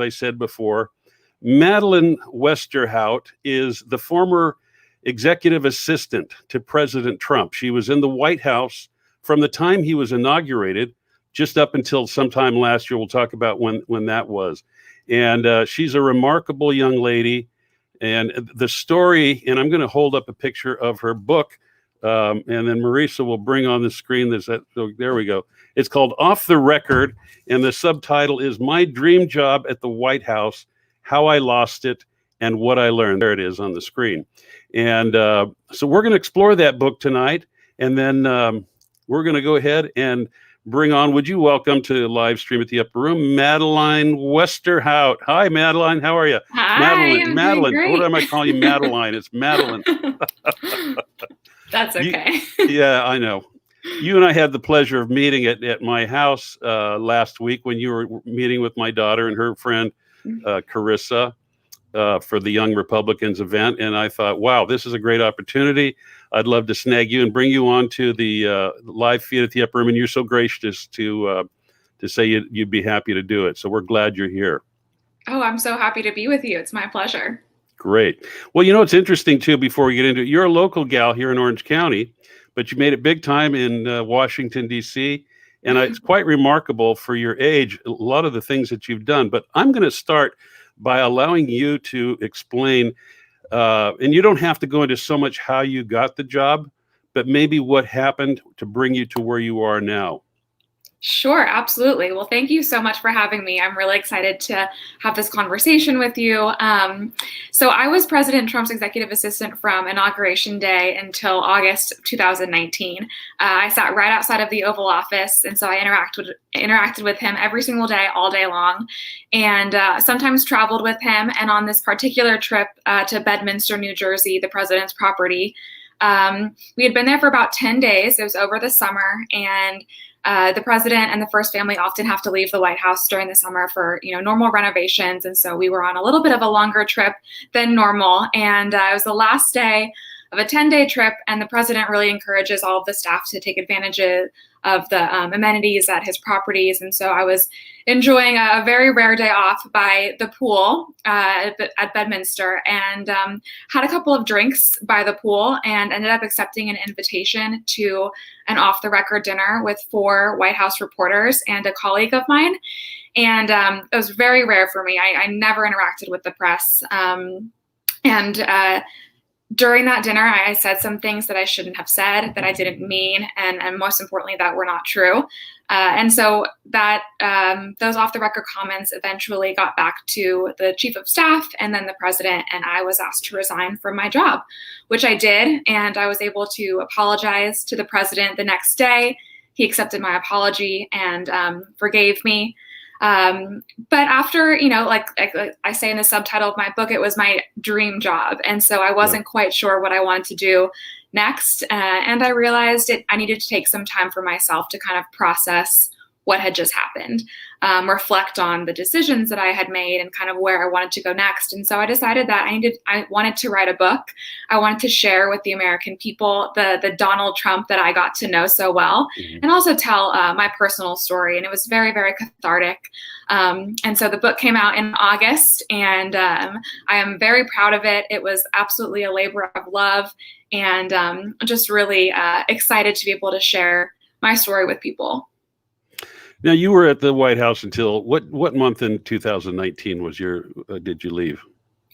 I said before, Madeleine Westerhout is the former executive assistant to President Trump. She was in the White House from the time he was inaugurated just up until sometime last year. We'll talk about when that was. And she's a remarkable young lady. And the story, and I'm going to hold up a picture of her book, and then Marisa will bring on the screen this. So there we go. It's called Off the Record, and the subtitle is My Dream Job at the White House, How I Lost It, and What I Learned. There it is on the screen. And so we're going to explore that book tonight, and then we're going to go ahead and bring on, would you welcome to live stream at the Upper Room, Madeleine Westerhout. Hi, Madeleine. How are you? Hi, Madeleine. What am I calling you, Madeleine? It's Madeleine. That's okay. Yeah, I know. You and I had the pleasure of meeting at my house last week when you were meeting with my daughter and her friend, Carissa, for the Young Republicans event. And I thought, wow, this is a great opportunity. I'd love to snag you and bring you on to the live feed at the Upper Room. And you're so gracious to say you'd be happy to do it. So we're glad you're here. Oh, I'm so happy to be with you. It's my pleasure. Great. Well, it's interesting, too, before we get into it, you're a local gal here in Orange County, but you made it big time in Washington, D.C., and it's quite remarkable for your age, a lot of the things that you've done. But I'm going to start by allowing you to explain, and you don't have to go into so much how you got the job, but maybe what happened to bring you to where you are now. Sure, absolutely. Well, thank you so much for having me. I'm really excited to have this conversation with you. So I was President Trump's executive assistant from Inauguration Day until August 2019. I sat right outside of the Oval Office, and so I interacted with him every single day, all day long, and sometimes traveled with him. And on this particular trip to Bedminster, New Jersey, the president's property, we had been there for about 10 days. It was over the summer, and the president and the first family often have to leave the White House during the summer for, normal renovations. And so we were on a little bit of a longer trip than normal. And it was the last day of a 10-day trip. And the president really encourages all of the staff to take advantage of the amenities at his properties. And so I was enjoying a very rare day off by the pool at Bedminster, and had a couple of drinks by the pool, and ended up accepting an invitation to an off-the-record dinner with 4 White House reporters and a colleague of mine. And it was very rare for me. I never interacted with the press. During that dinner, I said some things that I shouldn't have said, that I didn't mean, and most importantly, that were not true. And so that those off-the-record comments eventually got back to the chief of staff and then the president, and I was asked to resign from my job, which I did, and I was able to apologize to the president the next day. He accepted my apology and forgave me. But after, like I say in the subtitle of my book, it was my dream job. And so I wasn't quite sure what I wanted to do next. And I realized I needed to take some time for myself to kind of process what had just happened, reflect on the decisions that I had made and kind of where I wanted to go next. And so I decided that I wanted to write a book. I wanted to share with the American people the Donald Trump that I got to know so well, and also tell my personal story. And it was very, very cathartic. And so the book came out in August, and I am very proud of it. It was absolutely a labor of love, and just really excited to be able to share my story with people. Now, you were at the White House until what month in 2019 did you leave?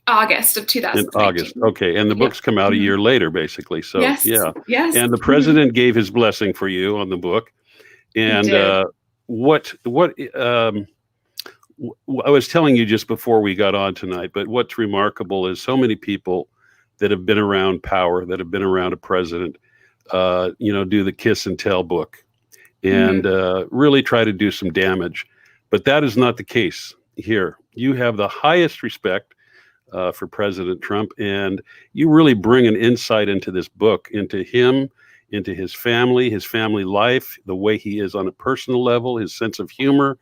August of 2019. In August. Okay. And the books come out a year later, basically. So, yes. Yeah. Yes. And the president gave his blessing for you on the book. And I was telling you just before we got on tonight, but what's remarkable is so many people that have been around power, that have been around a president, do the kiss and tell book. And really try to do some damage. But that is not the case here. You have the highest respect for President Trump, and you really bring an insight into this book, into him, into his family life, the way he is on a personal level, his sense of humor,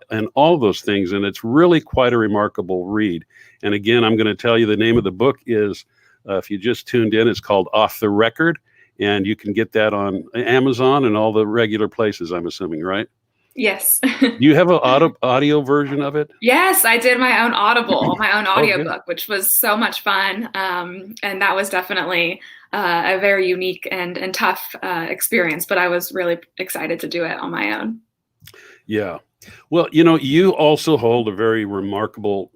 and all those things. And it's really quite a remarkable read. And again, I'm going to tell you the name of the book is, if you just tuned in, it's called Off the Record. And you can get that on Amazon and all the regular places, I'm assuming, right? Yes. Do you have an audio version of it? Yes, I did my own Audible, my own Oh, good. audiobook, which was so much fun. And that was definitely a very unique and tough experience, but I was really excited to do it on my own. Yeah. Well, you also hold a very remarkable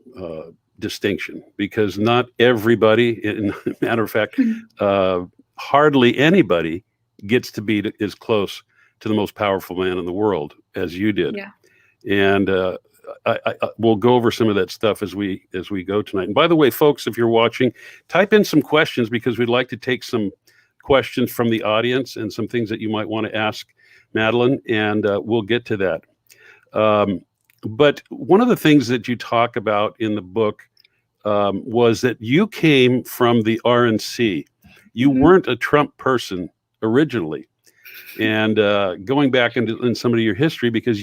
distinction, because not everybody, in matter of fact, hardly anybody gets to be as close to the most powerful man in the world as you did. Yeah. And we'll go over some of that stuff as we go tonight. And by the way, folks, if you're watching, type in some questions, because we'd like to take some questions from the audience and some things that you might want to ask Madeleine, and we'll get to that. But one of the things that you talk about in the book was that you came from the RNC. You weren't a Trump person originally. And going back in some of your history, because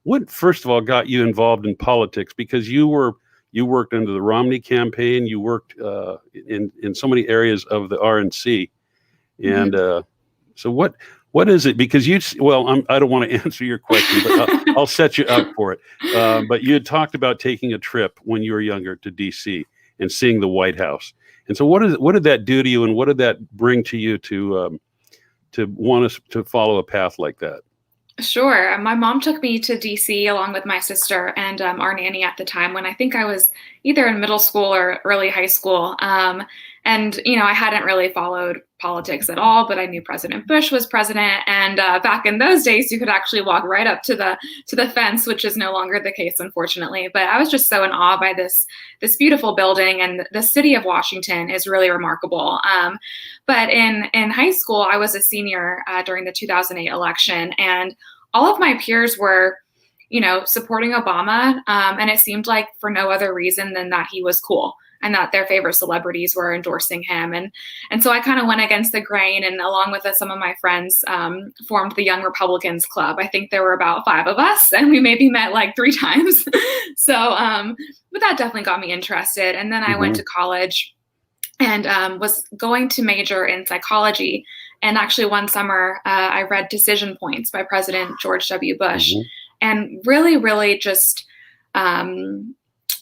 what first of all got you involved in politics, because you worked under the Romney campaign, you worked in so many areas of the RNC, and so what is it? Because I don't want to answer your question, but I'll set you up for it. But you had talked about taking a trip when you were younger to D.C. and seeing the White House, and so what did that do to you, and what did that bring to you to want us to follow a path like that? Sure. My mom took me to DC along with my sister and our nanny at the time, when I think I was either in middle school or early high school. And, I hadn't really followed politics at all, but I knew President Bush was president. And back in those days, you could actually walk right up to the fence, which is no longer the case, unfortunately. But I was just so in awe by this beautiful building, and the city of Washington is really remarkable. But in high school, I was a senior during the 2008 election, and all of my peers were, supporting Obama. And it seemed like for no other reason than that he was cool, and that their favorite celebrities were endorsing him. And so I kind of went against the grain, and along with some of my friends, formed the Young Republicans Club. I think there were about 5 of us, and we maybe met like 3 times. So, but that definitely got me interested. And then I went to college and was going to major in psychology. And actually one summer, I read Decision Points by President George W. Bush, and really, really just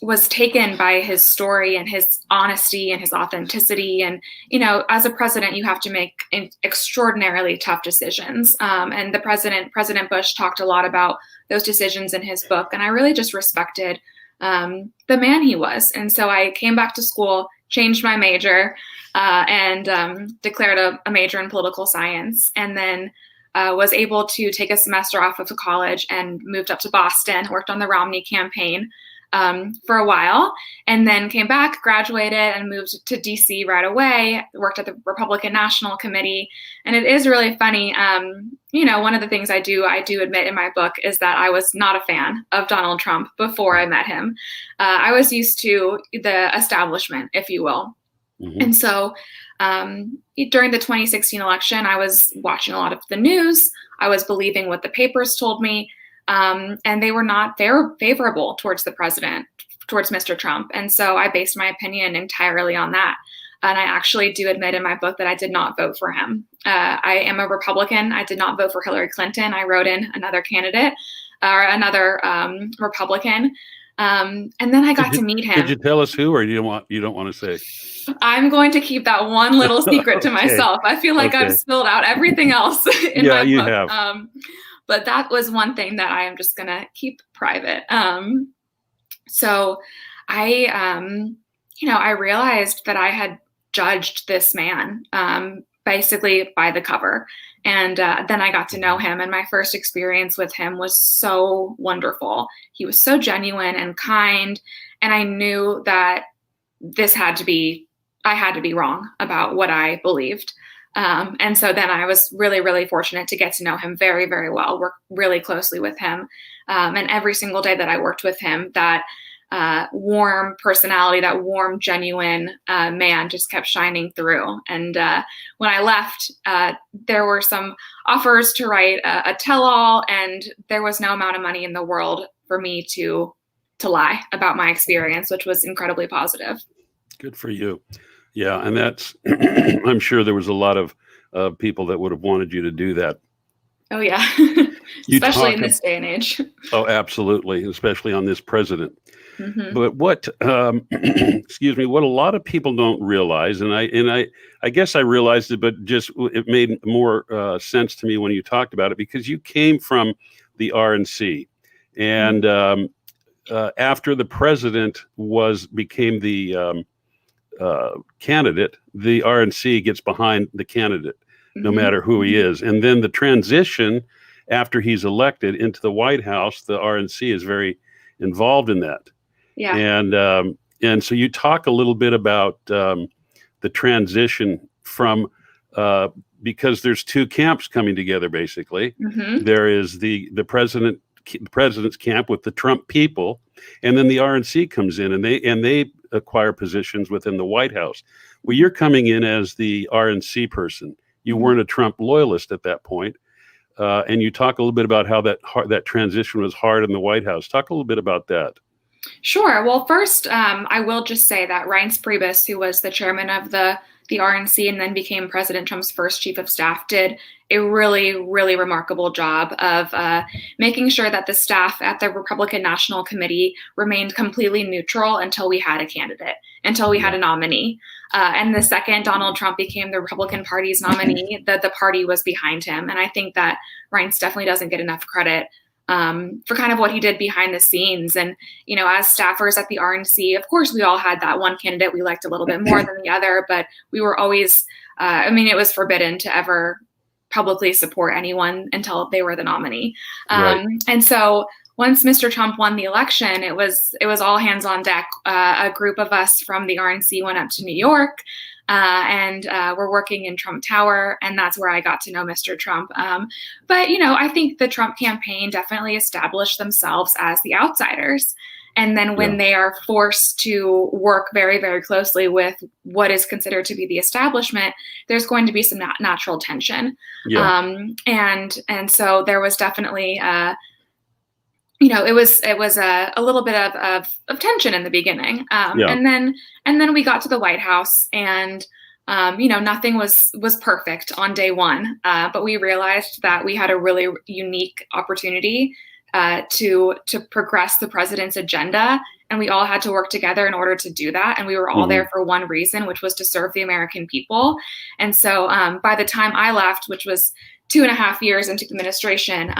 was taken by his story and his honesty and his authenticity. And, as a president, you have to make extraordinarily tough decisions. And President Bush talked a lot about those decisions in his book. And I really just respected the man he was. And so I came back to school, changed my major, and declared a major in political science. And then was able to take a semester off of college and moved up to Boston, worked on the Romney campaign for a while, and then came back, graduated, and moved to DC right away, worked at the Republican National Committee. And it is really funny. One of the things I do admit in my book is that I was not a fan of Donald Trump before I met him. I was used to the establishment, if you will. And so during the 2016 election, I was watching a lot of the news. I was believing what the papers told me. And they were not favorable towards the president, towards Mr. Trump. And so I based my opinion entirely on that. And I actually do admit in my book that I did not vote for him. I am a Republican. I did not vote for Hillary Clinton. I wrote in another candidate or another Republican. And then I got to meet him. Did you tell us who, or you don't want to say? I'm going to keep that one little secret to myself. I feel like I've spilled out everything else in my book. Yeah, you have. But that was one thing that I am just going to keep private. So I realized that I had judged this man basically by the cover. And then I got to know him. And my first experience with him was so wonderful. He was so genuine and kind. And I knew that I had to be wrong about what I believed. And so then I was really, really fortunate to get to know him very, very well, work really closely with him. And every single day that I worked with him, that warm personality, that warm, genuine man just kept shining through. And when I left, there were some offers to write a tell-all, and there was no amount of money in the world for me to lie about my experience, which was incredibly positive. Good for you. Yeah, and that's, I'm sure there was a lot of people that would have wanted you to do that. Oh, yeah. especially in this day and age. Oh, absolutely, especially on this president. Mm-hmm. But what, excuse me, what a lot of people don't realize, and I guess I realized it, but just it made more sense to me when you talked about it, because you came from the RNC, and after the president became the candidate, the RNC gets behind the candidate, no matter who he is, and then the transition after he's elected into the White House, the RNC is very involved in that. Yeah. And so you talk a little bit about the transition from because there's two camps coming together, basically. There is the president's camp with the Trump people, and then the RNC comes in and they acquire positions within the White House. Well, you're coming in as the RNC person. You weren't a Trump loyalist at that point. And you talk a little bit about how that transition was hard in the White House. Talk a little bit about that. Sure. Well, first, I will just say that Reince Priebus, who was the chairman of the RNC and then became President Trump's first chief of staff, did a really, really remarkable job of making sure that the staff at the Republican National Committee remained completely neutral until we had a candidate, until we had a nominee. And the second Donald Trump became the Republican Party's nominee, the party was behind him. And I think that Reince definitely doesn't get enough credit for kind of what he did behind the scenes. And, you know, as staffers at the RNC, of course, we all had that one candidate we liked a little bit more than the other, but we were always, it was forbidden to ever publicly support anyone until they were the nominee. Right. And so once Mr. Trump won the election, it was all hands on deck. A group of us from the RNC went up to New York, and we're working in Trump Tower, and that's where I got to know Mr. Trump. But, you know, I think the Trump campaign definitely established themselves as the outsiders. And then when they are forced to work very, very closely with what is considered to be the establishment, there's going to be some natural tension. And so there was definitely it was a little bit of tension in the beginning. And then we got to the White House, and nothing was perfect on day one. But we realized that we had a really unique opportunity to progress the president's agenda, and we all had to work together in order to do that. And we were all there for one reason, which was to serve the American people. And so by the time I left, which was 2.5 years into the administration,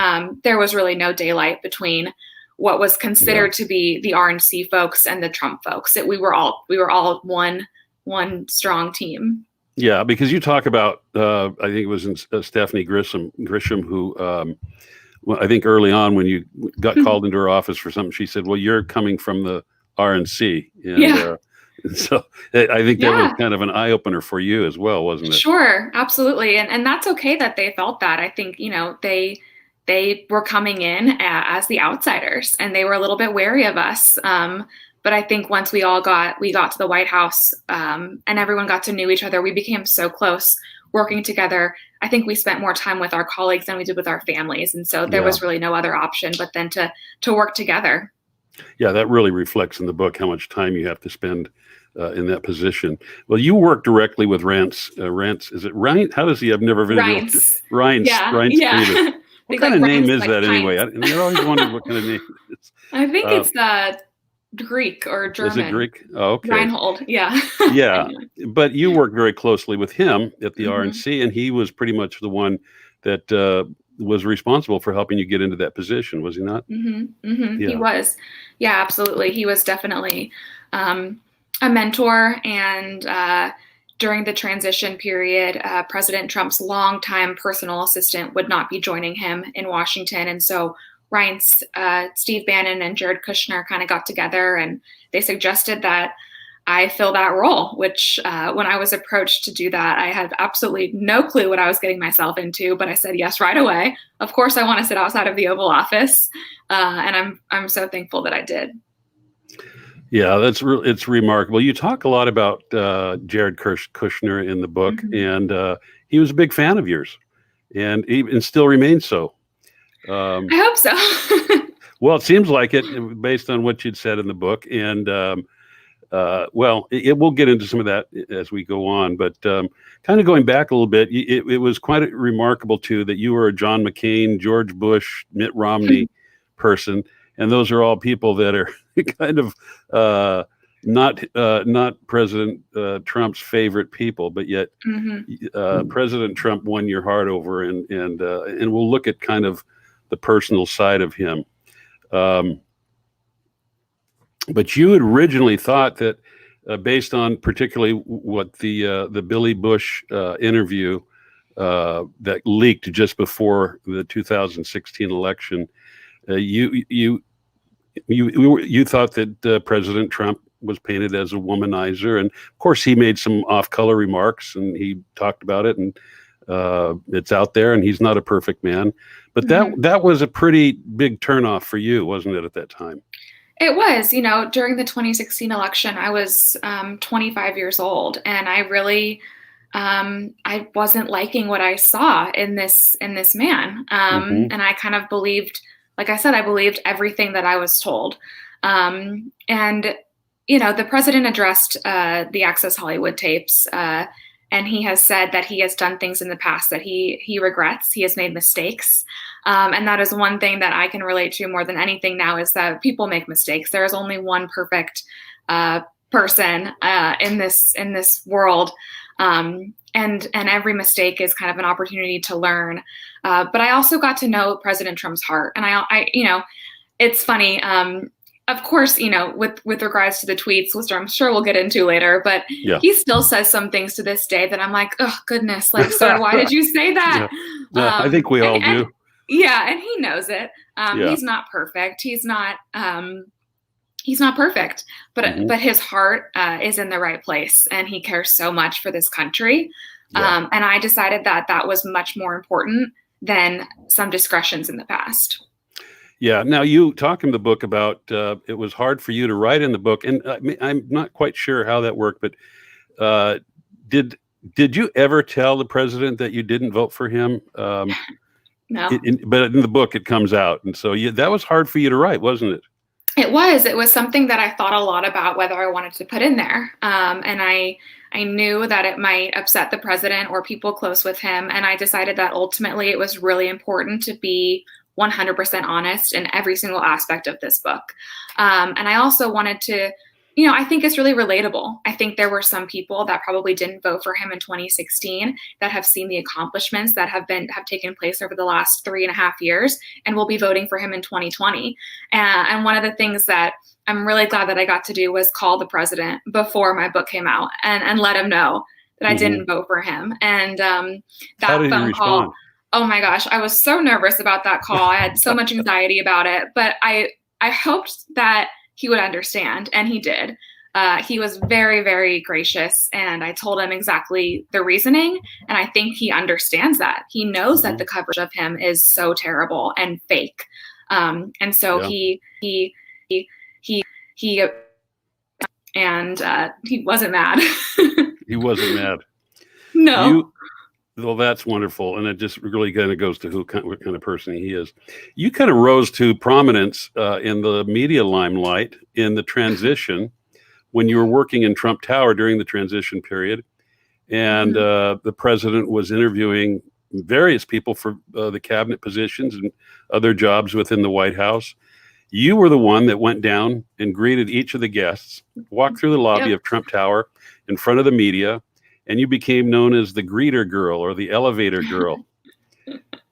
there was really no daylight between what was considered to be the RNC folks and the Trump folks. We were all one strong team. Yeah, because you talk about, I think it was Stephanie Grisham, who I think early on when you got called into her office for something, she said, "Well, you're coming from the RNC." And, so I think that was kind of an eye opener for you as well, wasn't it? Sure, absolutely. And that's okay that they felt that. I think, they were coming in as the outsiders, and they were a little bit wary of us. But I think once we got to the White House, and everyone got to know each other, we became so close working together. I think we spent more time with our colleagues than we did with our families. And so there was really no other option but then to work together. Yeah, that really reflects in the book how much time you have to spend in that position. Well, you work directly with Reince. Is it Reince? How does he? I've never been. Reince. Reince. Yeah. Reince. Yeah. What kind of name is that anyway? I always wondered what kind of name it is. I think it's Greek or German. Is it Greek? Oh, okay. Reinhold. Yeah. Yeah. But you work very closely with him at the RNC, and he was pretty much the one that was responsible for helping you get into that position, was he not? Yeah. He was. Yeah, absolutely. He was definitely a mentor, and during the transition period, President Trump's longtime personal assistant would not be joining him in Washington. And so Reince, Steve Bannon, and Jared Kushner kind of got together, and they suggested that I fill that role, which when I was approached to do that, I had absolutely no clue what I was getting myself into, but I said yes right away. Of course, I want to sit outside of the Oval Office, and I'm so thankful that I did. Yeah, it's remarkable. You talk a lot about Jared Kushner in the book, and he was a big fan of yours, and still remains so. I hope so. Well, it seems like it based on what you'd said in the book, and well, we'll get into some of that as we go on, but kind of going back a little bit, it was quite remarkable too that you were a John McCain, George Bush, Mitt Romney person, and those are all people that are kind of not President Trump's favorite people, but yet President Trump won your heart over, and we'll look at kind of the personal side of him. But you had originally thought that, based on particularly what the Billy Bush interview that leaked just before the 2016 election, you thought that President Trump was painted as a womanizer, and of course he made some off-color remarks, and he talked about it, and it's out there, and he's not a perfect man. But that was a pretty big turnoff for you, wasn't it, at that time? It was, during the 2016 election, I was 25 years old, and I really, I wasn't liking what I saw in this man. And I kind of believed, like I said, I believed everything that I was told. And, the president addressed the Access Hollywood tapes, and he has said that he has done things in the past that he regrets. He has made mistakes. And that is one thing that I can relate to more than anything now, is that people make mistakes. There is only one perfect person in this world. And every mistake is kind of an opportunity to learn. But I also got to know President Trump's heart. And I it's funny. Of course, with regards to the tweets, which I'm sure we'll get into later, but he still says some things to this day that I'm like, oh goodness, like, sir, why did you say that? I think we all do. And he knows it. He's not perfect. He's not perfect, but his heart is in the right place, and he cares so much for this country. And I decided that was much more important than some discretions in the past. Yeah. Now, you talk in the book about it was hard for you to write in the book, and I'm not quite sure how that worked, but did you ever tell the president that you didn't vote for him? No. But in the book, it comes out, and so that was hard for you to write, wasn't it? It was. It was something that I thought a lot about whether I wanted to put in there, and I knew that it might upset the president or people close with him, and I decided that ultimately it was really important to be 100% honest in every single aspect of this book. And I also wanted to, I think it's really relatable. I think there were some people that probably didn't vote for him in 2016 that have seen the accomplishments that have taken place over the last 3.5 years and will be voting for him in 2020. And one of the things that I'm really glad that I got to do was call the president before my book came out and let him know that I didn't vote for him. And that phone call, oh my gosh, I was so nervous about that call. I had so much anxiety about it, but I hoped that he would understand, and he did. He was very, very gracious, and I told him exactly the reasoning, and I think he understands that. He knows that the coverage of him is so terrible and fake, and so he wasn't mad. He wasn't mad. No. Well, that's wonderful, and it just really kind of goes to what kind of person he is. You kind of rose to prominence in the media limelight in the transition when you were working in Trump Tower during the transition period, and the president was interviewing various people for the cabinet positions and other jobs within the White House. You were the one that went down and greeted each of the guests, walked through the lobby of Trump Tower in front of the media, and you became known as the greeter girl or the elevator girl.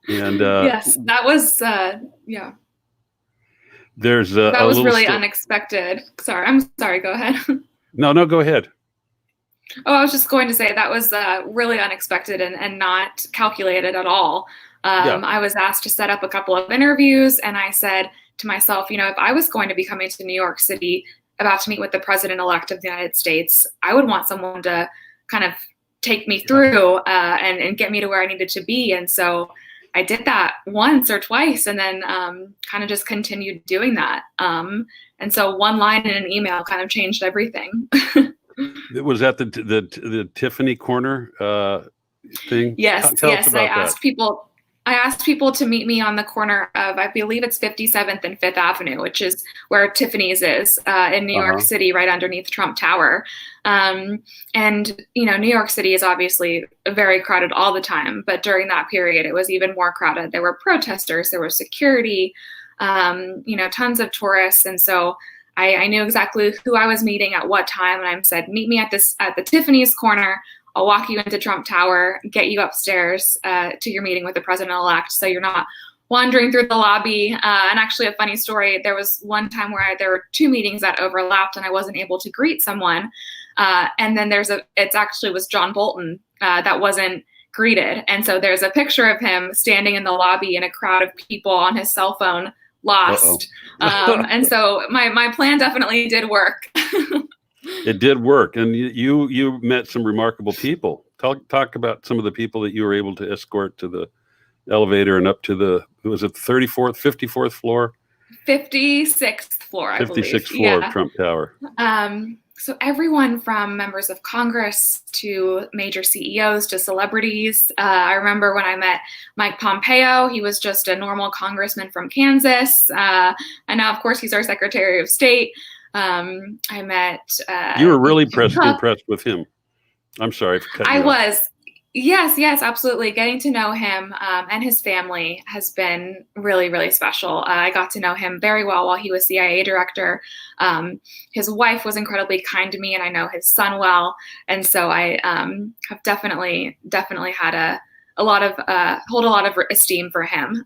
And yes, that was There's that was really unexpected. I'm sorry. Go ahead. No, go ahead. Oh, I was just going to say that was really unexpected and not calculated at all. I was asked to set up a couple of interviews, and I said to myself, if I was going to be coming to New York City about to meet with the president-elect of the United States, I would want someone to kind of take me through and get me to where I needed to be. And so I did that once or twice, and then kind of just continued doing that. And so one line in an email kind of changed everything. Was that the Tiffany Corner thing? Yes. Tell us about I asked that. people. I asked people to meet me on the corner of, I believe it's 57th and 5th Avenue, which is where Tiffany's is in New York City, right underneath Trump Tower. And, New York City is obviously very crowded all the time, but during that period, it was even more crowded. There were protesters, there was security, tons of tourists. And so I knew exactly who I was meeting at what time. And I said, meet me at the Tiffany's Corner. I'll walk you into Trump Tower, get you upstairs to your meeting with the president-elect, so you're not wandering through the lobby. And actually, a funny story, there was one time where there were two meetings that overlapped and I wasn't able to greet someone. And then it actually was John Bolton that wasn't greeted. And so there's a picture of him standing in the lobby in a crowd of people on his cell phone, lost. And so my plan definitely did work. It did work, and you met some remarkable people. Talk about some of the people that you were able to escort to the elevator and up to was it 34th, 54th floor? 56th floor, I believe. 56th floor of Trump Tower. So everyone from members of Congress to major CEOs to celebrities. I remember when I met Mike Pompeo, he was just a normal congressman from Kansas. And now, of course, he's our Secretary of State. I met. You were really impressed with him. I'm sorry for cutting you off. I was. Yes, absolutely. Getting to know him and his family has been really, really special. I got to know him very well while he was CIA director. His wife was incredibly kind to me, and I know his son well. And so I have definitely had hold a lot of esteem for him.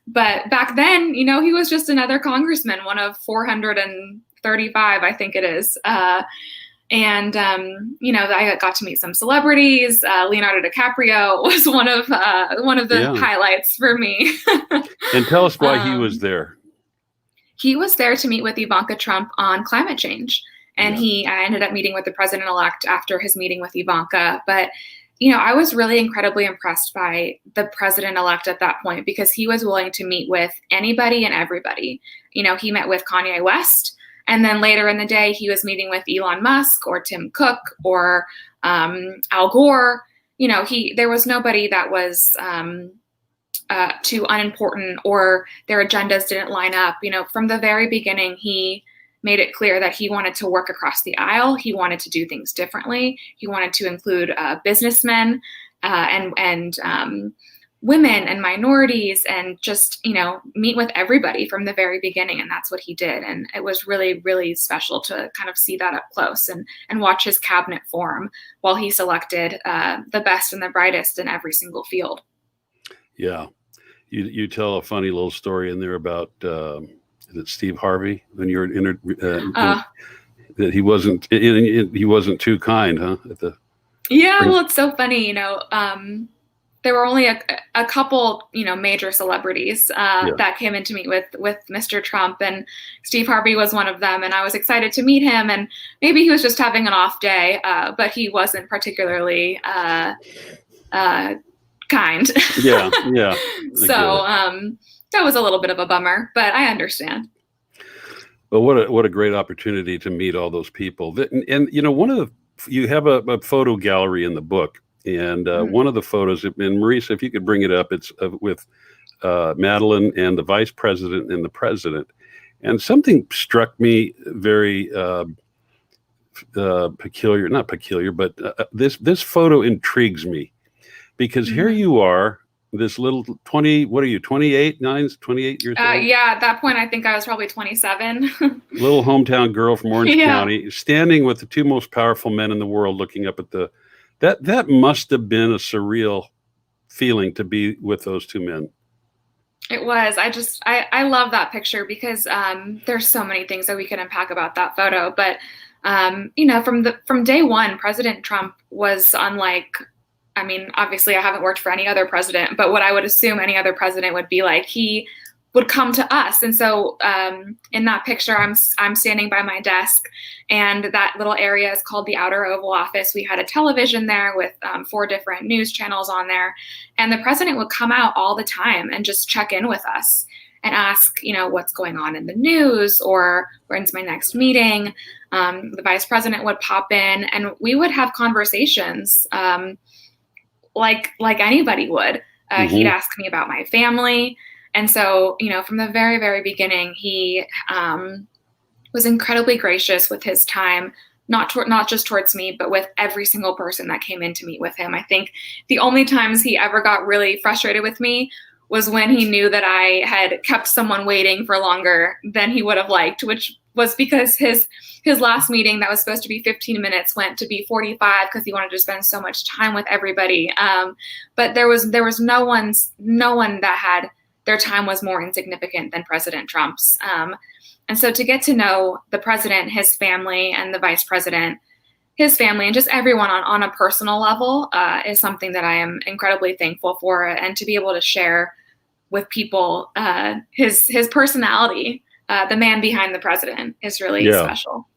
But back then, he was just another congressman, one of 435, I think it is. And I got to meet some celebrities. Leonardo DiCaprio was one of the highlights for me. And tell us why he was there. He was there to meet with Ivanka Trump on climate change. And I ended up meeting with the president-elect after his meeting with Ivanka. But I was really incredibly impressed by the president-elect at that point because he was willing to meet with anybody and everybody. He met with Kanye West, and then later in the day, he was meeting with Elon Musk or Tim Cook or Al Gore. There was nobody that was too unimportant or their agendas didn't line up. From the very beginning, he made it clear that he wanted to work across the aisle. He wanted to do things differently. He wanted to include businessmen and women and minorities and just, meet with everybody from the very beginning. And that's what he did. And it was really, really special to kind of see that up close and watch his cabinet form while he selected the best and the brightest in every single field. Yeah. You tell a funny little story in there about is it Steve Harvey when you're that he wasn't too kind, huh? Well, it's so funny, there were only a couple, major celebrities that came in to meet with Mr. Trump, and Steve Harvey was one of them. And I was excited to meet him, and maybe he was just having an off day, but he wasn't particularly kind. Yeah. So that was a little bit of a bummer, but I understand. Well, what a great opportunity to meet all those people. And you have a photo gallery in the book, and one of the photos, and Marisa, if you could bring it up, it's with Madeleine and the vice president and the president. And something struck me very peculiar, not peculiar, but this photo intrigues me because here you are, this little 28 years old? At that point, I think I was probably 27. Little hometown girl from Orange County, standing with the two most powerful men in the world, looking up at that must have been a surreal feeling to be with those two men. It was. I love that picture because there's so many things that we can unpack about that photo. But from day one, President Trump was unlike. Obviously, I haven't worked for any other president, but what I would assume any other president would be like, he would come to us. And so in that picture, I'm standing by my desk, and that little area is called the outer Oval Office. We had a television there with 4 different news channels on there. And the president would come out all the time and just check in with us and ask, what's going on in the news or when's my next meeting. The vice president would pop in and we would have conversations like anybody would. He'd ask me about my family. And so, from the very, very beginning, he was incredibly gracious with his time, not just towards me, but with every single person that came in to meet with him. I think the only times he ever got really frustrated with me was when he knew that I had kept someone waiting for longer than he would have liked, which was because his last meeting that was supposed to be 15 minutes went to be 45 because he wanted to spend so much time with everybody. But there was no one that had their time was more insignificant than President Trump's. And so to get to know the president, his family, and the vice president, his family, and just everyone on a personal level is something that I am incredibly thankful for. And to be able to share with people his personality, the man behind the president, is really special.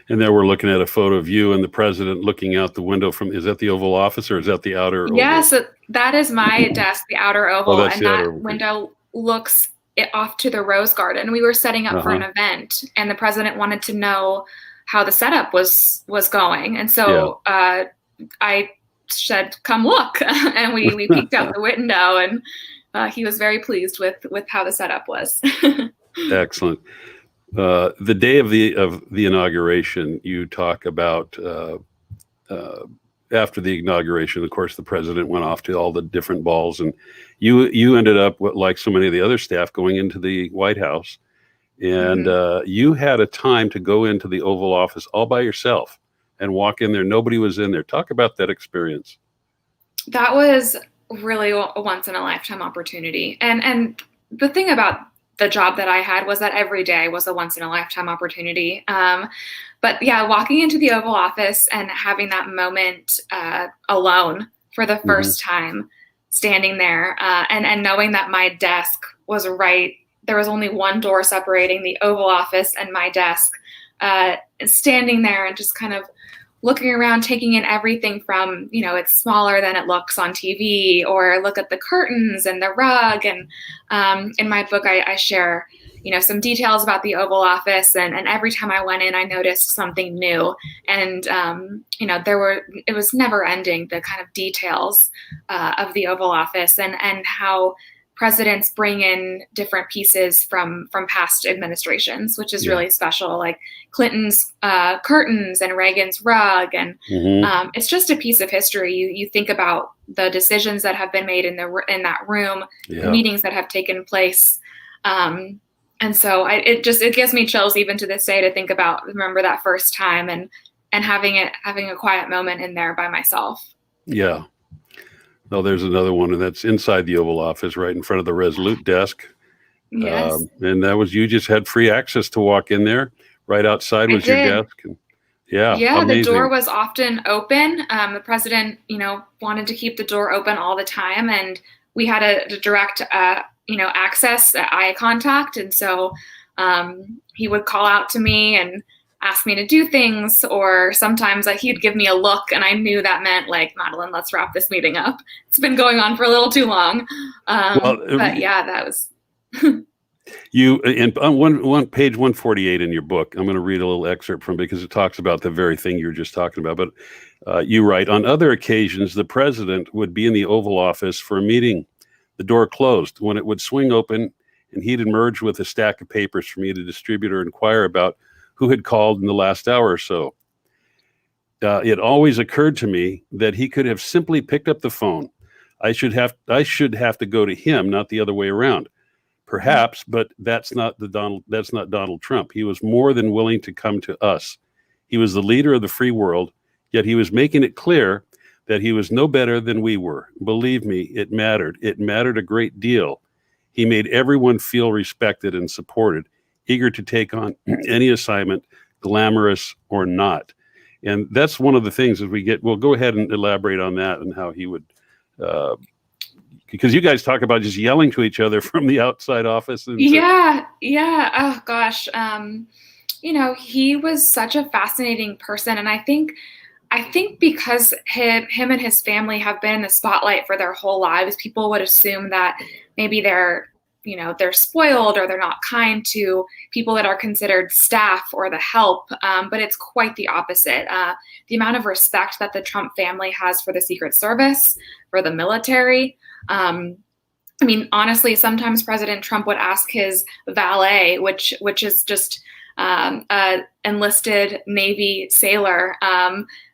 And there we're looking at a photo of you and the president looking out the window from, is that the Oval Office or is that the outer oval? Yeah, so that is my desk, the outer oval. And that window looks off to the Rose Garden. We were setting up for an event, and the president wanted to know how the setup was going. And so I said, "Come look." And we peeked out the window, and he was very pleased with how the setup was. Excellent. The day of the inauguration, you talk about after the inauguration, of course, the president went off to all the different balls, and you ended up, like so many of the other staff, going into the White House, and you had a time to go into the Oval Office all by yourself and walk in there. Nobody was in there. Talk about that experience. That was really a once in a lifetime opportunity. And the thing about the job that I had was that every day was a once in a lifetime opportunity. But yeah, walking into the Oval Office and having that moment alone for the first time, standing there and knowing that my desk was right. There was only one door separating the Oval Office and my desk, standing there and just kind of looking around, taking in everything from, it's smaller than it looks on TV, or look at the curtains and the rug. And in my book, I share, some details about the Oval Office. And every time I went in, I noticed something new. And, it was never ending, the kind of details of the Oval Office and how presidents bring in different pieces from past administrations, which is really special, like Clinton's curtains and Reagan's rug. And it's just a piece of history. You think about the decisions that have been made in that room, the meetings that have taken place. And so it gives me chills even to this day to remember that first time and having a quiet moment in there by myself. Yeah. No, there's another one, and that's inside the Oval Office, right in front of the Resolute desk. Yes. And that was, you just had free access to walk in there. Right outside was your desk. And amazing. The door was often open. The president, wanted to keep the door open all the time, and we had a direct, access, eye contact. And so he would call out to me and ask me to do things, or sometimes he'd give me a look, and I knew that meant, like, Madeleine, let's wrap this meeting up. It's been going on for a little too long. But yeah, that was. You, and on one page 148 in your book, I'm going to read a little excerpt from, because it talks about the very thing you were just talking about. But you write, on other occasions, the president would be in the Oval Office for a meeting, the door closed, when it would swing open, and he'd emerge with a stack of papers for me to distribute or inquire about who had called in the last hour or so. It always occurred to me that he could have simply picked up the phone. I should have to go to him, not the other way around. Perhaps, but that's not Donald Trump. He was more than willing to come to us. He was the leader of the free world, yet he was making it clear that he was no better than we were. Believe me, it mattered. It mattered a great deal. He made everyone feel respected and supported, eager to take on any assignment, glamorous or not. And that's one of the things as we'll go ahead and elaborate on that and how he would, because you guys talk about just yelling to each other from the outside office. And yeah. Oh gosh. He was such a fascinating person. And I think because him and his family have been in the spotlight for their whole lives, people would assume that maybe they're spoiled or they're not kind to people that are considered staff or the help. But it's quite the opposite. The amount of respect that the Trump family has for the Secret Service, for the military, I mean, honestly, sometimes President Trump would ask his valet, which is just a enlisted Navy sailor,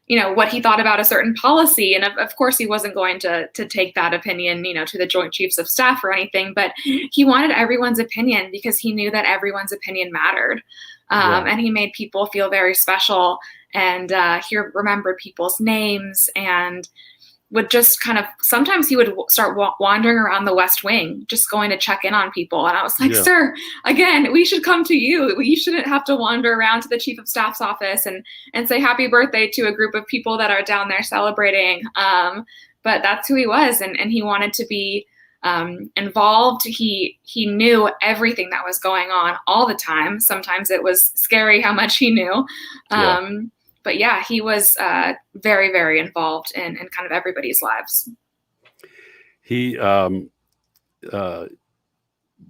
what he thought about a certain policy. And of course, he wasn't going to take that opinion, to the Joint Chiefs of Staff or anything, but he wanted everyone's opinion because he knew that everyone's opinion mattered. And he made people feel very special, and he remembered people's names, and would just kind of, sometimes he would start wandering around the West Wing, just going to check in on people. And I was like, sir, again, we should come to you. You shouldn't have to wander around to the Chief of Staff's office and say happy birthday to a group of people that are down there celebrating. But that's who he was. And he wanted to be involved. He knew everything that was going on all the time. Sometimes it was scary how much he knew. But yeah, he was very, very involved in kind of everybody's lives. He,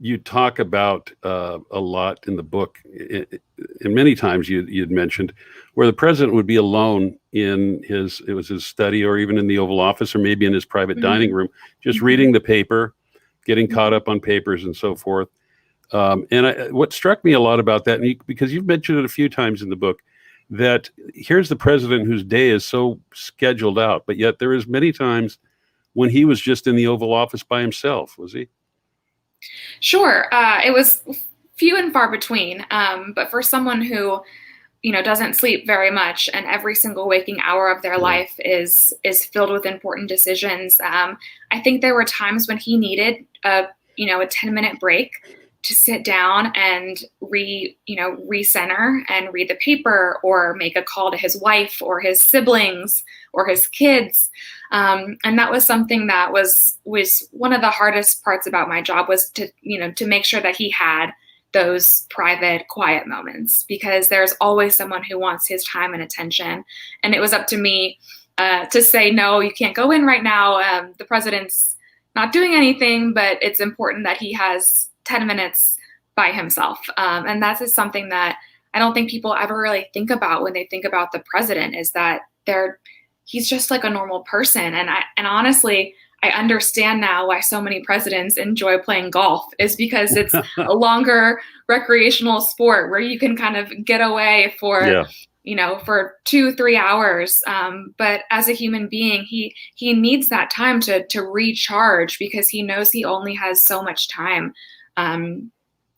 you talk about a lot in the book, and many times you'd mentioned where the president would be alone in his study, or even in the Oval Office, or maybe in his private dining room, just reading the paper, getting caught up on papers and so forth. What struck me a lot about that, because you've mentioned it a few times in the book, that here's the president whose day is so scheduled out, but yet there is many times when he was just in the Oval Office by himself, was he? Sure. It was few and far between. But for someone who, doesn't sleep very much, and every single waking hour of their life is filled with important decisions, I think there were times when he needed a 10-minute break to sit down and recenter and read the paper, or make a call to his wife or his siblings or his kids. And that was something that was one of the hardest parts about my job, was to make sure that he had those private, quiet moments, because there's always someone who wants his time and attention. And it was up to me to say, no, you can't go in right now. The president's not doing anything, but it's important that he has 10 minutes by himself. And that is something that I don't think people ever really think about when they think about the president, is that he's just like a normal person. And honestly, I understand now why so many presidents enjoy playing golf, is because it's a longer recreational sport where you can kind of get away for 2-3 hours. But as a human being, he needs that time to recharge, because he knows he only has so much time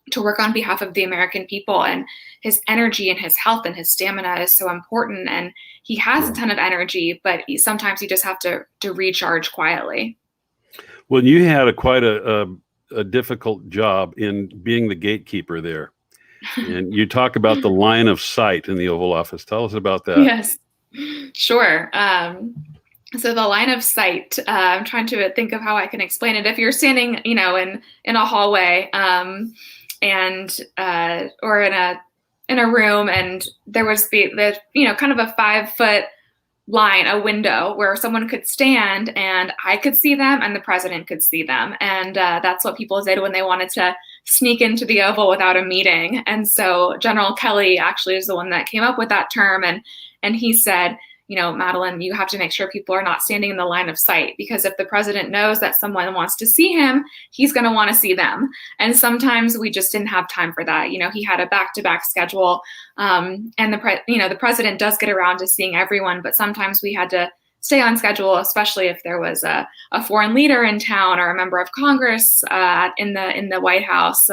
to work on behalf of the American people, and his energy and his health and his stamina is so important. And he has a ton of energy, but sometimes you just have to recharge quietly. Well, you had quite a difficult job in being the gatekeeper there. And you talk about the line of sight in the Oval Office. Tell us about that. Yes, sure. So the line of sight, I'm trying to think of how I can explain it. If you're standing, in a hallway, or in a room, and there was the kind of a 5-foot line, a window where someone could stand, and I could see them and the president could see them. And that's what people did when they wanted to sneak into the Oval without a meeting. And so General Kelly actually is the one that came up with that term. And he said, Madeleine, you have to make sure people are not standing in the line of sight, because if the president knows that someone wants to see him, he's going to want to see them. And sometimes we just didn't have time for that. He had a back-to-back schedule, and the president does get around to seeing everyone, but sometimes we had to stay on schedule, especially if there was a foreign leader in town or a member of Congress in the White House.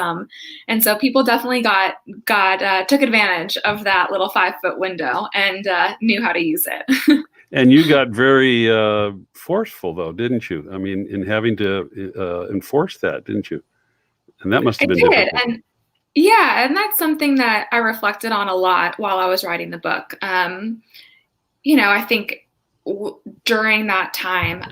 And so people definitely took advantage of that little 5-foot window and knew how to use it. And you got very forceful, though, didn't you? I mean, in having to enforce that, didn't you? And that must have been difficult. And that's something that I reflected on a lot while I was writing the book. I think during that time,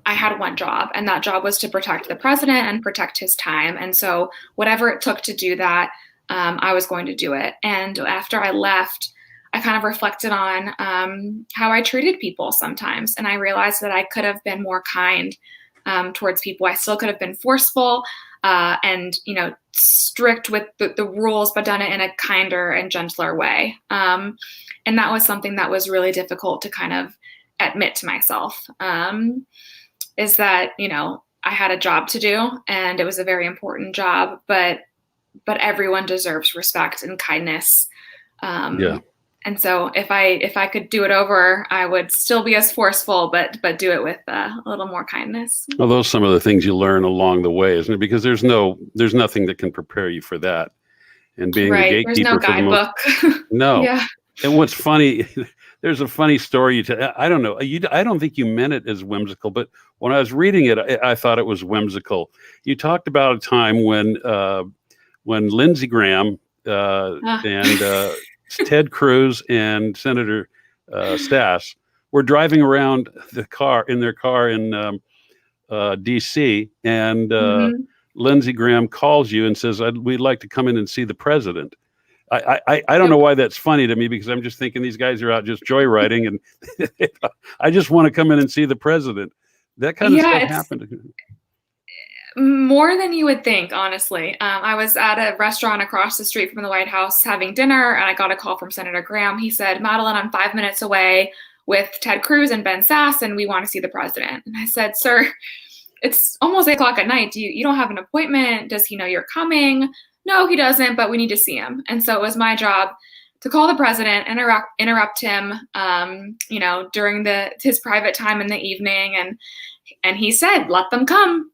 I had one job, and that job was to protect the president and protect his time. And so whatever it took to do that, I was going to do it. And after I left, I kind of reflected on how I treated people sometimes. And I realized that I could have been more kind towards people. I still could have been forceful and, strict with the rules, but done it in a kinder and gentler way. And that was something that was really difficult to kind of admit to myself, is that, I had a job to do, and it was a very important job, but everyone deserves respect and kindness. Yeah. And so if I could do it over, I would still be as forceful, but do it with a little more kindness. Well, those are some of the things you learn along the way, isn't it? Because there's nothing that can prepare you for that. And being the Right. There's no gatekeeper for the most, guidebook. no. Yeah. And what's funny, there's a funny story you tell. I don't know. I don't think you meant it as whimsical, but when I was reading it, I thought it was whimsical. You talked about a time when Lindsey Graham and Ted Cruz and Senator Stas were driving around in their car in D.C. and Lindsey Graham calls you and says, "We'd like to come in and see the president." I don't know why that's funny to me, because I'm just thinking these guys are out just joyriding, and I just want to come in and see the president. That kind of stuff happened. More than you would think, honestly. I was at a restaurant across the street from the White House having dinner, and I got a call from Senator Graham. He said, "Madeleine, I'm 5 minutes away with Ted Cruz and Ben Sass, and we want to see the president." And I said, "Sir, it's almost 8 o'clock at night. You don't have an appointment? Does he know you're coming?" "No, he doesn't, but we need to see him." And so it was my job to call the president, interrupt him, during his private time in the evening. And he said, "Let them come.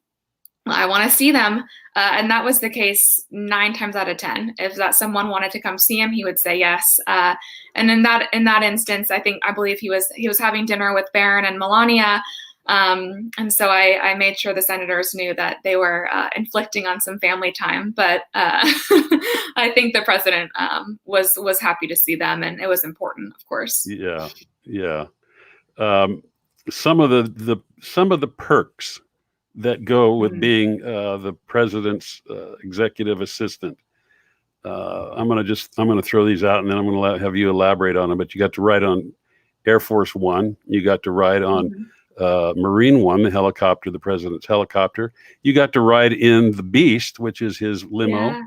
I want to see them." And that was the case 9 times out of 10. If someone wanted to come see him, he would say yes. And in that instance, I believe he was having dinner with Bannon and Melania. And so I made sure the senators knew that they were inflicting on some family time. But I think the president was happy to see them, and it was important, of course. Yeah, yeah. Some of the perks that go with being the president's executive assistant. I'm going to throw these out, and then I'm going to have you elaborate on them. But you got to ride on Air Force One. You got to ride on Marine One, the helicopter, the president's helicopter. You got to ride in the Beast, which is his limo,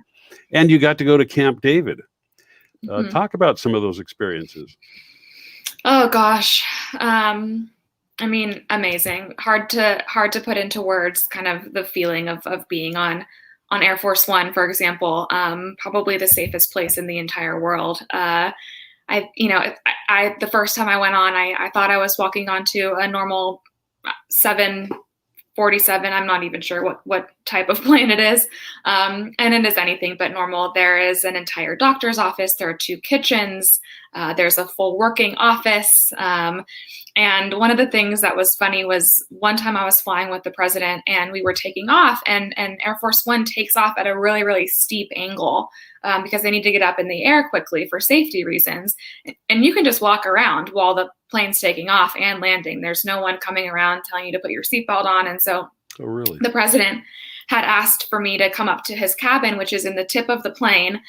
and you got to go to Camp David. Talk about some of those experiences. Oh gosh. Amazing. Hard to put into words, kind of the feeling of being on Air Force One, for example. Probably the safest place in the entire world. The first time I went on, I thought I was walking onto a normal 747. I'm not even sure what type of plane it is. And it is anything but normal. There is an entire doctor's office. There are 2 kitchens. There's a full working office. And one of the things that was funny was one time I was flying with the president, and we were taking off, and Air Force One takes off at a really, really steep angle because they need to get up in the air quickly for safety reasons. And you can just walk around while the plane's taking off and landing. There's no one coming around telling you to put your seatbelt on. And so the president had asked for me to come up to his cabin, which is in the tip of the plane,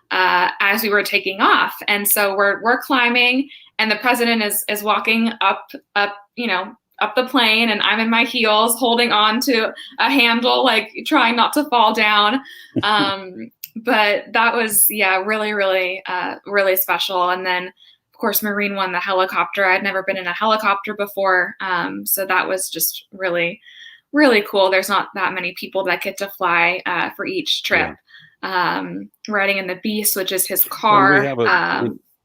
as we were taking off. And so we're climbing, and the president is walking up the plane, and I'm in my heels holding on to a handle, like trying not to fall down. But that was, really, really, really special. And then, of course, Marine One, the helicopter. I'd never been in a helicopter before. So that was just really, really cool. There's not that many people that get to fly for each trip. Riding in the Beast, which is his car.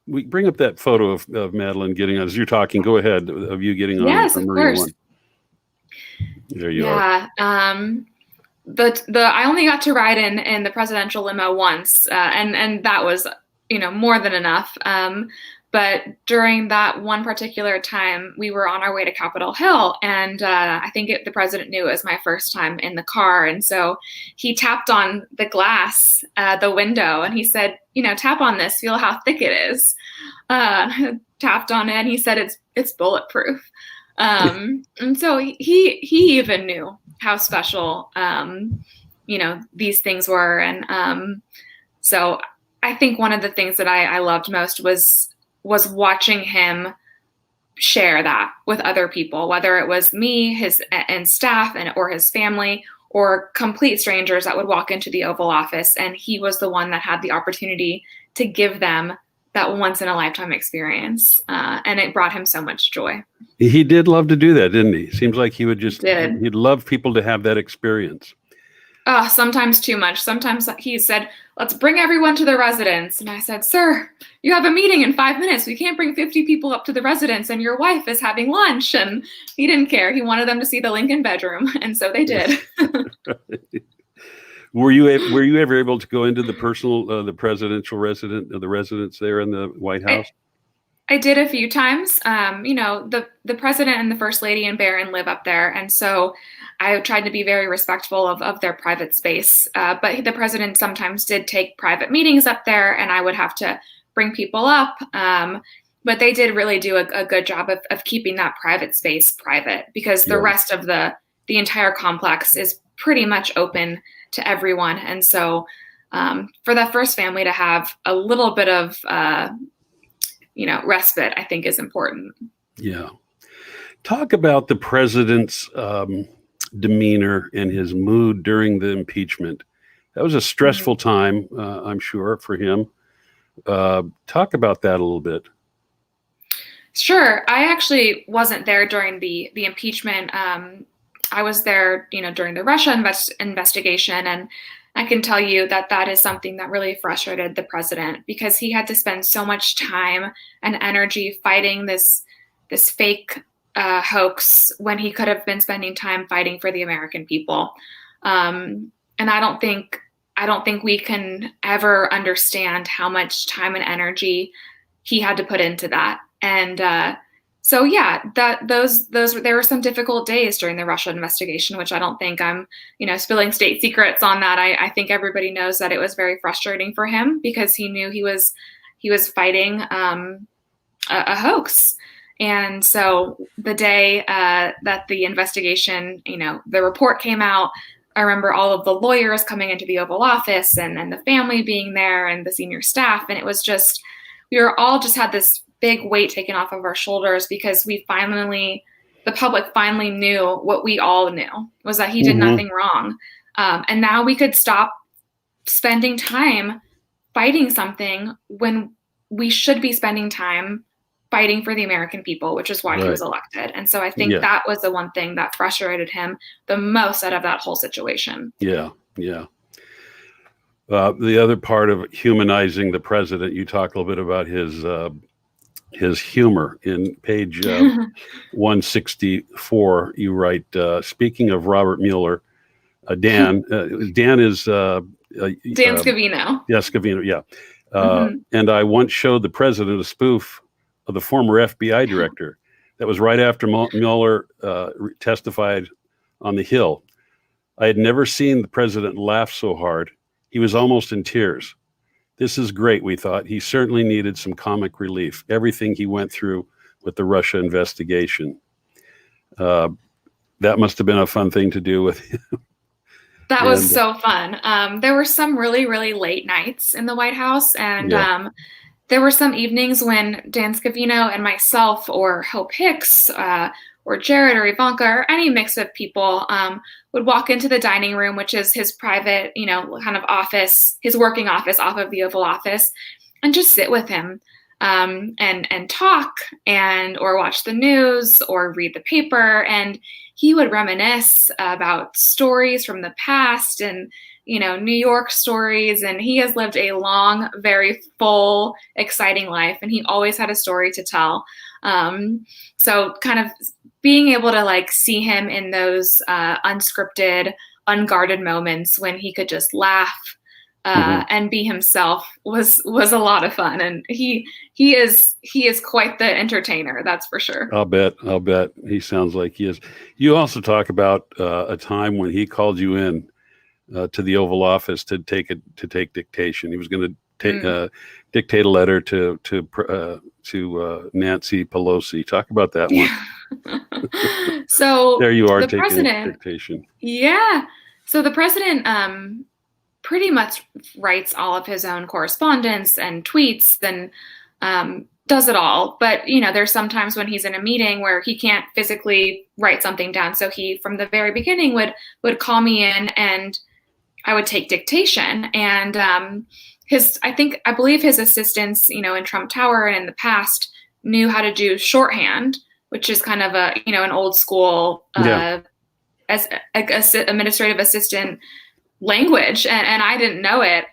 We bring up that photo of Madeleine getting on. As you're talking, go ahead, of you getting on. Yes, of course. One. There you are. I only got to ride in the presidential limo once, and that was more than enough. But during that one particular time, we were on our way to Capitol Hill, and I think the president knew it was my first time in the car, and so he tapped on the glass, the window, and he said, "Tap on this, feel how thick it is." Tapped on it, and he said, "It's bulletproof." And so he even knew how special these things were, and so I think one of the things that I loved most was watching him share that with other people, whether it was me, his and staff, or his family, or complete strangers that would walk into the Oval Office, and he was the one that had the opportunity to give them that once in a lifetime experience. And it brought him so much joy. He did love to do that, didn't he? Seems like he would Did. he'd love people to have that experience. Sometimes too much. Sometimes he said, let's bring everyone to the residence. And I said, sir, you have a meeting in 5 minutes. We can't bring 50 people up to the residence and your wife is having lunch. And he didn't care. He wanted them to see the Lincoln bedroom. And so they did. Were you ever able to go into the the presidential the residence there in the White House? I did a few times. The president and the first lady and Bannon live up there. And so I tried to be very respectful of their private space. But the president sometimes did take private meetings up there, and I would have to bring people up. But they did really do a good job of keeping that private space private, because the rest of the entire complex is pretty much open to everyone. And so for that first family to have a little bit of respite, I think is important. Yeah. Talk about the president's demeanor and his mood during the impeachment. That was a stressful time, I'm sure, for him. Talk about that a little bit. Sure. I actually wasn't there during the impeachment. I was there, during the Russia investigation, and I can tell you that is something that really frustrated the president, because he had to spend so much time and energy fighting this fake hoax when he could have been spending time fighting for the American people. And I don't think we can ever understand how much time and energy he had to put into that. And there were some difficult days during the Russia investigation, which I don't think I'm, spilling state secrets on that. I think everybody knows that it was very frustrating for him, because he knew he was fighting a hoax. And so the day that the investigation, the report came out, I remember all of the lawyers coming into the Oval Office and the family being there and the senior staff. And it was just, we were all just had this big weight taken off of our shoulders, because the public finally knew what we all knew, was that he did nothing wrong. And now we could stop spending time fighting something when we should be spending time fighting for the American people, which is why he was elected. And so I think that was the one thing that frustrated him the most out of that whole situation. Yeah. Yeah. The other part of humanizing the president, you talk a little bit about his humor. In page 164, you write, speaking of Robert Mueller, Dan is Dan Scavino. Yeah, Scavino. Yeah. And I once showed the president a spoof of the former FBI director. That was right after Mueller testified on the Hill. I had never seen the president laugh so hard. He was almost in tears. This is great, we thought. He certainly needed some comic relief. Everything he went through with the Russia investigation. That must have been a fun thing to do with him. That was so fun. There were some really, really late nights in the White House. And there were some evenings when Dan Scavino and myself, or Hope Hicks, or Jared or Ivanka, or any mix of people, would walk into the dining room, which is his private, kind of office, his working office off of the Oval Office, and just sit with him and talk or watch the news or read the paper. And he would reminisce about stories from the past and, New York stories. And he has lived a long, very full, exciting life. And he always had a story to tell. So kind of being able to see him in those unscripted, unguarded moments when he could just laugh and be himself was a lot of fun. And he is quite the entertainer, that's for sure. I'll bet he sounds like he is. You also talk about a time when he called you in to the Oval Office to take dictation. He was going to dictate a letter to Nancy Pelosi. Talk about that one. So there you are, the taking president, dictation. Yeah. So the president pretty much writes all of his own correspondence and tweets and does it all. But, there's sometimes when he's in a meeting where he can't physically write something down. So he, from the very beginning, would call me in and I would take dictation. And I believe his assistants, in Trump Tower and in the past knew how to do shorthand, which is kind of an old school as administrative assistant language, and I didn't know it.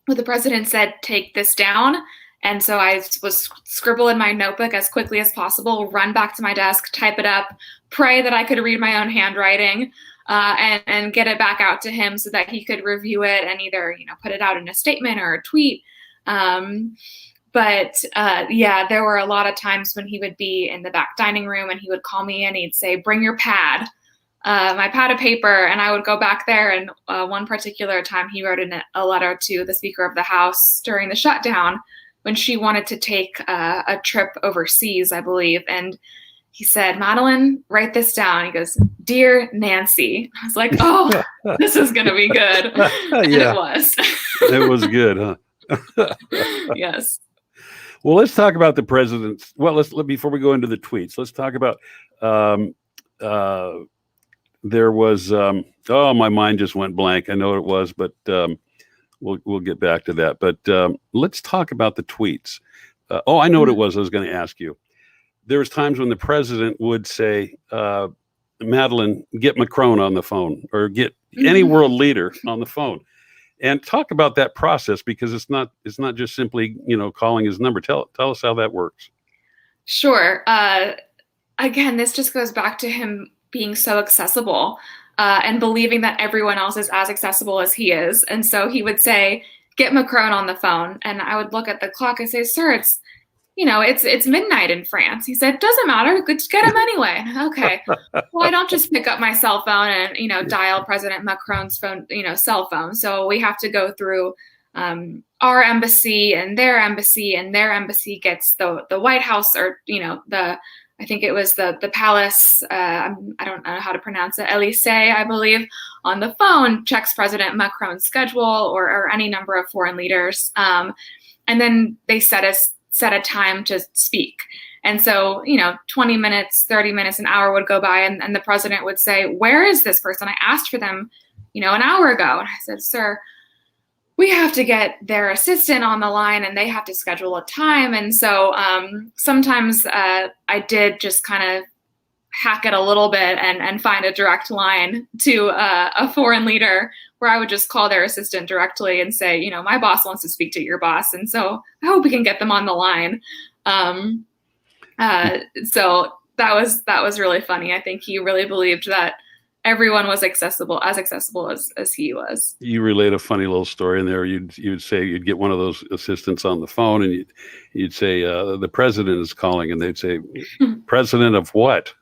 But the president said, "Take this down." And so I was scribble in my notebook as quickly as possible, run back to my desk, type it up, pray that I could read my own handwriting, and get it back out to him so that he could review it and either, put it out in a statement or a tweet. But there were a lot of times when he would be in the back dining room and he would call me and he'd say, "Bring your pad." My pad of paper, and I would go back there. And one particular time he wrote in a letter to the Speaker of the House during the shutdown when she wanted to take a trip overseas, I believe. And he said, "Madeleine, write this down." He goes, "Dear Nancy." I was like, oh, this is going to be good. And it was. It was good, huh? Yes. Well, let's talk about the president's. Well, before we go into the tweets, let's talk about there was my mind just went blank. I know it was, but we'll get back to that. But let's talk about the tweets. I know what it was. I was going to ask you. There was times when the president would say, "Madeleine, get Macron on the phone," or get any world leader on the phone, and talk about that process, because it's not just simply calling his number. Tell us how that works. Sure. Again, this just goes back to him being so accessible and believing that everyone else is as accessible as he is. And so he would say, "Get Macron on the phone." And I would look at the clock and say, "Sir, it's midnight in France." He said, "Doesn't matter. Just get him anyway." Okay. Well, I don't just pick up my cell phone and, dial President Macron's phone, cell phone. So we have to go through our embassy and their embassy gets the White House, or, I think it was the palace. I don't know how to pronounce it. Élysée, I believe, on the phone, checks President Macron's schedule or any number of foreign leaders. And then they set a time to speak. And so, 20 minutes, 30 minutes, an hour would go by and the president would say, "Where is this person? I asked for them, an hour ago." And I said, "Sir, we have to get their assistant on the line and they have to schedule a time." And so sometimes I did just kind of hack it a little bit and find a direct line to a foreign leader where I would just call their assistant directly and say, "My boss wants to speak to your boss. And so I hope we can get them on the line." So that was really funny. I think he really believed that everyone was accessible as he was. You relate a funny little story in there. You'd say you'd get one of those assistants on the phone and you'd say, "The president is calling," and they'd say, "President of what?"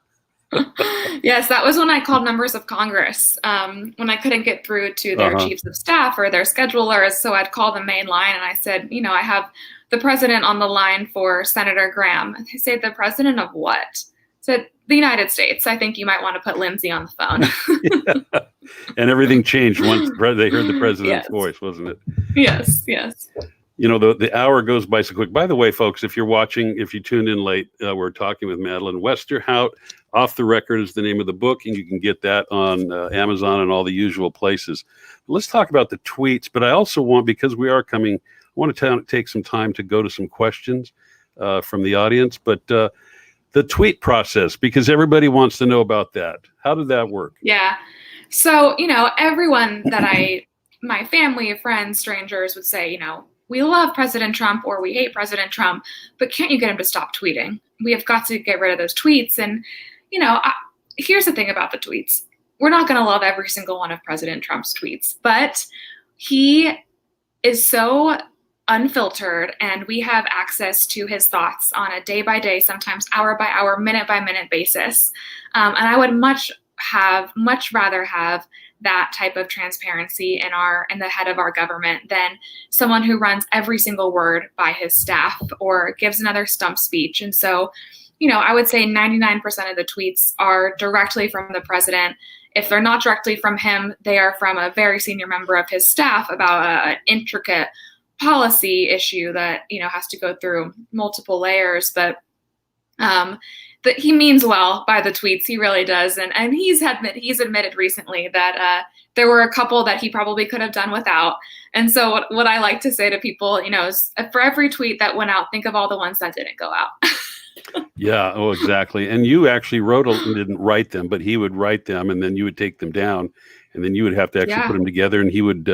Yes, that was when I called members of Congress, when I couldn't get through to their chiefs of staff or their schedulers. So I'd call the main line and I said, "I have the president on the line for Senator Graham." And they say, "The president of what?" I said, "The United States. I think you might want to put Lindsay on the phone." Yeah. And everything changed once they heard the president's voice, wasn't it? Yes. The hour goes by so quick. By the way, folks, if you tuned in late, we're talking with Madeleine Westerhout. Off the Record is the name of the book, and you can get that on Amazon and all the usual places. Let's talk about the tweets, but I also because we are coming, I want to take some time to go to some questions from the audience, but the tweet process, because everybody wants to know about that. How did that work? Yeah. So, everyone that my family, friends, strangers would say, "We love President Trump," or "We hate President Trump, but can't you get him to stop tweeting? We have got to get rid of those tweets." And, here's the thing about the tweets. We're not going to love every single one of President Trump's tweets, but he is so unfiltered and we have access to his thoughts on a day by day, sometimes hour by hour, minute by minute basis. And I would much rather have that type of transparency in the head of our government than someone who runs every single word by his staff or gives another stump speech. And so, I would say 99% of the tweets are directly from the president. If they're not directly from him, they are from a very senior member of his staff about an intricate policy issue that, has to go through multiple layers. But That he means well by the tweets. He really does. And he's admitted recently that there were a couple that he probably could have done without. And so what I like to say to people, is for every tweet that went out, think of all the ones that didn't go out. Yeah. Oh, exactly. And you actually didn't write them, but he would write them, and then you would take them down, and then you would have to actually put them together, and he would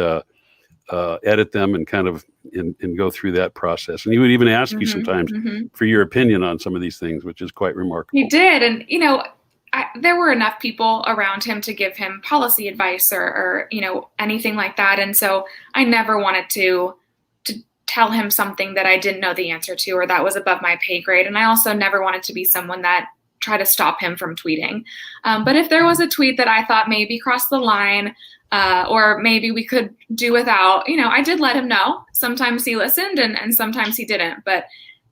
edit them and kind of and go through that process. And he would even ask you sometimes for your opinion on some of these things, which is quite remarkable. He did. And, there were enough people around him to give him policy advice or anything like that. And so I never wanted to tell him something that I didn't know the answer to, or that was above my pay grade. And I also never wanted to be someone that tried to stop him from tweeting. But if there was a tweet that I thought maybe crossed the line, or maybe we could do without, I did let him know. Sometimes he listened and sometimes he didn't. But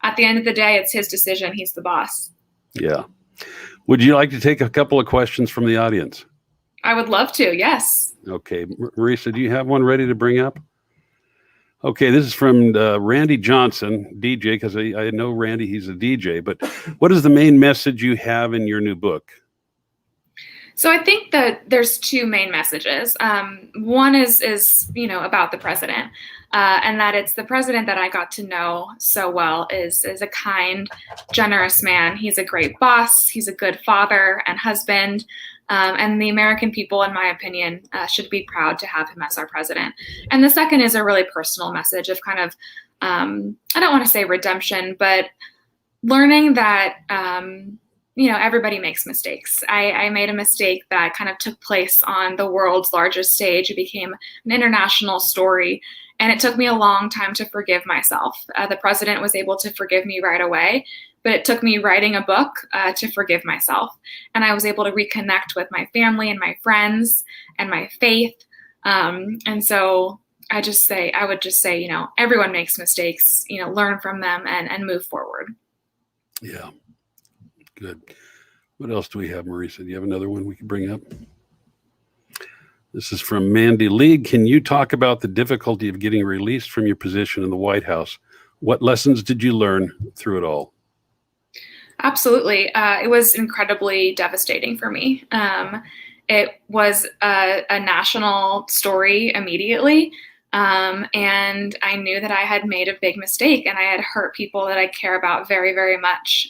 at the end of the day, it's his decision. He's the boss. Yeah. Would you like to take a couple of questions from the audience? I would love to. Yes. Okay. Marisa, do you have one ready to bring up? Okay. This is from Randy Johnson, DJ, because I know Randy, he's a DJ. But what is the main message you have in your new book? So I think that there's two main messages. One is about the president, and that it's the president that I got to know so well is a kind, generous man. He's a great boss. He's a good father and husband. And the American people, in my opinion, should be proud to have him as our president. And the second is a really personal message of kind of, I don't want to say redemption, but learning that everybody makes mistakes. I made a mistake that kind of took place on the world's largest stage. It became an international story, and it took me a long time to forgive myself. The president was able to forgive me right away, but it took me writing a book to forgive myself. And I was able to reconnect with my family and my friends and my faith. And so I would just say, everyone makes mistakes, learn from them and move forward. Yeah. Good. What else do we have, Marisa? Do you have another one we can bring up? This is from Mandy Lee. Can you talk about the difficulty of getting released from your position in the White House? What lessons did you learn through it all? Absolutely. It was incredibly devastating for me. It was a national story immediately. And I knew that I had made a big mistake and I had hurt people that I care about very, very much.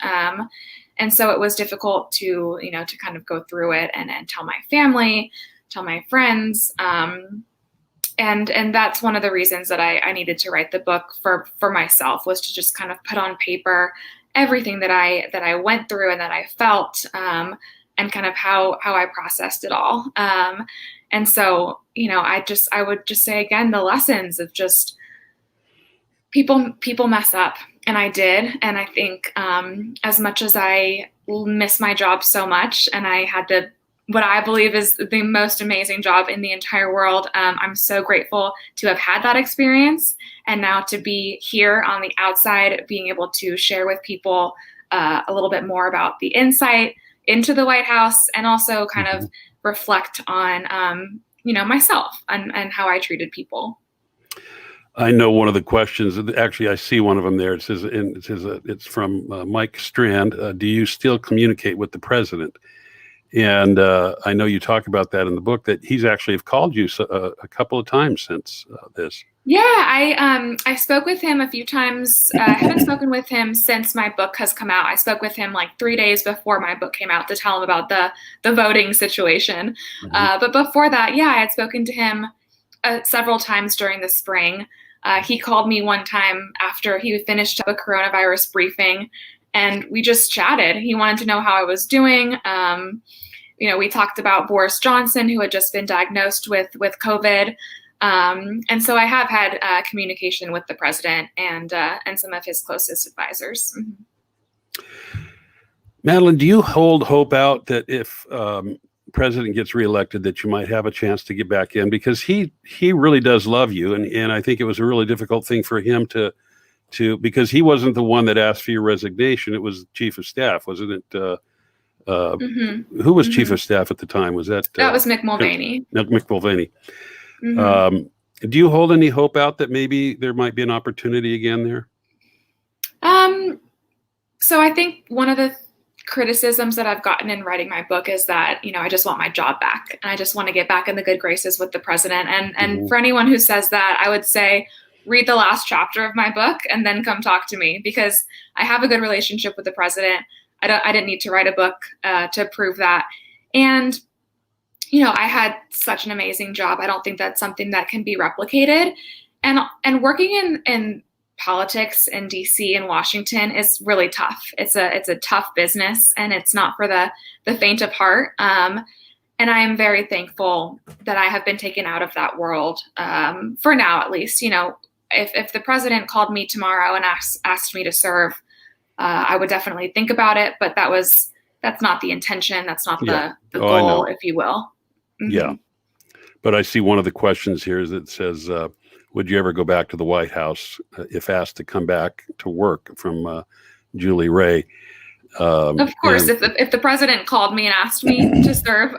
And so it was difficult to kind of go through it and tell my family, tell my friends. And that's one of the reasons that I needed to write the book for myself, was to just kind of put on paper everything that I went through and that I felt, and kind of how I processed it all. And so, I would just say again, the lessons of just people mess up, and I did. And I think as much as I miss my job so much, and I had what I believe is the most amazing job in the entire world, I'm so grateful to have had that experience, and now to be here on the outside, being able to share with people a little bit more about the insight into the White House, and also kind of reflect on myself and how I treated people. I know one of the questions. Actually, I see one of them there. It says it's from Mike Strand. Do you still communicate with the president? And I know you talk about that in the book, that he's actually have called you a couple of times since this. Yeah, I spoke with him a few times. I haven't spoken with him since my book has come out. I spoke with him like 3 days before my book came out to tell him about the voting situation. But before that, yeah, I had spoken to him several times during the spring. He called me one time after he finished up a coronavirus briefing, and we just chatted. He wanted to know how I was doing. We talked about Boris Johnson, who had just been diagnosed with COVID. And so I have had communication with the president and some of his closest advisors. Madeleine, do you hold hope out that if president gets reelected, that you might have a chance to get back in? Because he really does love you. And I think it was a really difficult thing for him to because he wasn't the one that asked for your resignation. It was chief of staff, wasn't it? Who was chief of staff at the time? Was that was Mick Mulvaney? Mick Mulvaney. Do you hold any hope out that maybe there might be an opportunity again there? So So I think one of the criticisms that I've gotten in writing my book is that, I just want my job back and I just want to get back in the good graces with the president. And for anyone who says that, I would say, read the last chapter of my book and then come talk to me, because I have a good relationship with the president. I didn't need to write a book to prove that. And, I had such an amazing job. I don't think that's something that can be replicated. And working in politics in DC and Washington is really tough. It's a tough business, and it's not for the faint of heart. And I am very thankful that I have been taken out of that world, for now, at least. If the president called me tomorrow and asked me to serve, I would definitely think about it. But that's not the intention. That's not the goal, if you will. Mm-hmm. Yeah. But I see one of the questions here that says, would you ever go back to the White House if asked to come back to work, from Julie Ray? Of course, if the president called me and asked me to serve,